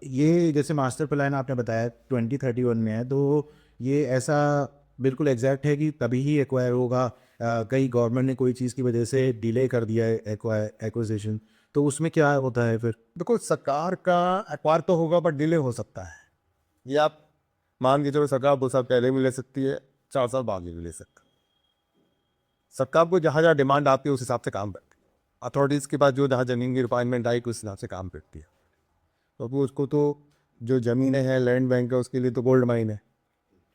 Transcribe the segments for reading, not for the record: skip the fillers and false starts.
ये जैसे master plan आपने बताया 2031 में है, तो ये ऐसा बिल्कुल एग्जैक्ट है कि तभी ही एक्वायर होगा? कहीं गवर्नमेंट ने कोई चीज़ की वजह से डिले कर दिया है एक्वाजिशन, तो उसमें क्या होता है फिर? देखो, सरकार का एक्वायर तो होगा बट डिले हो सकता है। ये आप मान के चलो, सरकार 2 साल पहले भी ले सकती है, 4 साल बाद भी ले सकती है। सरकार को जहाँ जहाँ डिमांड आती है उस हिसाब से काम करती है। अथॉरिटीज़ के पास जो जहाँ ज़मीन की रिक्वायरमेंट आई उस हिसाब से काम करती है। तो वो उसको तो जो ज़मीनें हैं, लैंड बैंक है, उसके लिए तो गोल्ड माइन है।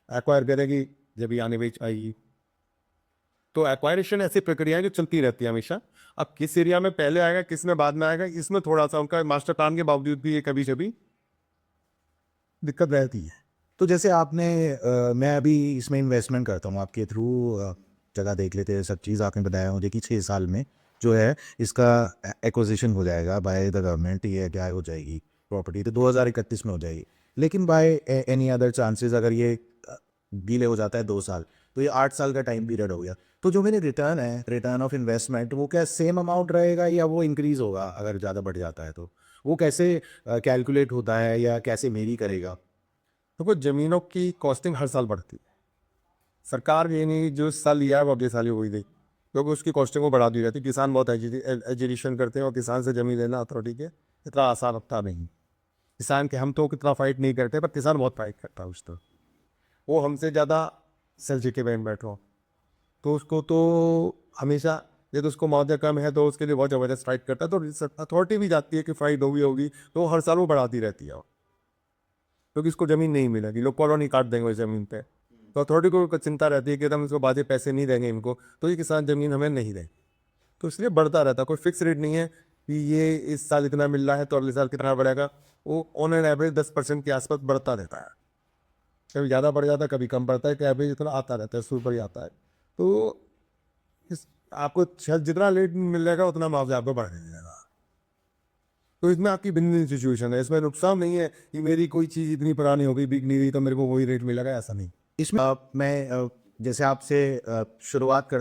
एक्वायर करेगी जब ये आने बेच पाएगी। तो एक्वायरेशन ऐसी प्रक्रिया है जो चलती रहती है हमेशा। अब किस एरिया में पहले आएगा, किस में बाद में आएगा, इसमें थोड़ा सा उनका मास्टर प्लान के बावजूद भी ये कभी कभी दिक्कत रहती है। तो जैसे आपने मैं अभी इसमें इन्वेस्टमेंट करता हूँ आपके थ्रू, जगह देख लेते हैं, सब चीज़ आपने बताया मुझे कि 6 साल में जो है इसका एक्विजिशन हो जाएगा बाय द गवर्नमेंट, ये क्या हो जाएगी प्रॉपर्टी, तो 2031 में हो जाएगी। लेकिन बाय एनी अदर चांसेस अगर ये डिले हो जाता है 2 साल, तो ये 8 साल का टाइम पीरियड हो गया। तो जो मेरे रिटर्न है, रिटर्न ऑफ इन्वेस्टमेंट, वो क्या सेम अमाउंट रहेगा या वो इंक्रीज होगा अगर ज़्यादा बढ़ जाता है? तो वो कैसे कैलकुलेट होता है या कैसे मेरी करेगा? तो ज़मीनों की कॉस्टिंग हर साल बढ़ती है। सरकार ये नहीं जो साल लिया है वो अगले साल ही वही देगी, क्योंकि उसकी कॉस्टिंग को बढ़ा दी जाती है। किसान बहुत एजुकेशन करते हैं और किसान से ज़मीन लेना अथॉरिटी के इतना आसान होता नहीं। किसान के हम तो कितना फाइट नहीं करते, पर किसान बहुत फाइट करता है उस तरह। वो हमसे ज़्यादा सर के बैठ बैठो, तो उसको तो हमेशा, यदि उसको मुआवजा कम है तो उसके लिए बहुत ज़बरदस्त फाइट करता है। तो अथॉरिटी भी जाती है कि फाइट होगी होगी, तो हर साल वो बढ़ाती रहती है, क्योंकि इसको ज़मीन नहीं मिलेगी, लोग कॉलोनी काट देंगे उस ज़मीन पे। तो अथॉरिटी को चिंता रहती है कि हम इसको बाजे पैसे नहीं देंगे इनको, तो ये किसान ज़मीन हमें नहीं दें। तो इसलिए बढ़ता रहता है, कोई फिक्स रेट नहीं है कि ये इस साल इतना मिल रहा है तो अगले साल कितना बढ़ेगा। वो ऑन एन एवरेज 10% के आसपास बढ़ता रहता है। कभी ज़्यादा बढ़ जाता है, कभी कम बढ़ता है, कि एवरेज इतना आता रहता है, सुपर ही आता है। तो इस आपको शायद जितना लेट मिल जाएगा उतना मुआवजा आपको बढ़ जाएगा। तो इसमें आपकी भिन्न सिचुएशन है, इसमें नुकसान नहीं है कि मेरी कोई चीज़ इतनी पुरानी हो गई, बिक नहीं रही, तो मेरे को वही रेट मिलेगा, ऐसा नहीं। इसमें मैं जैसे आपसे शुरुआत कर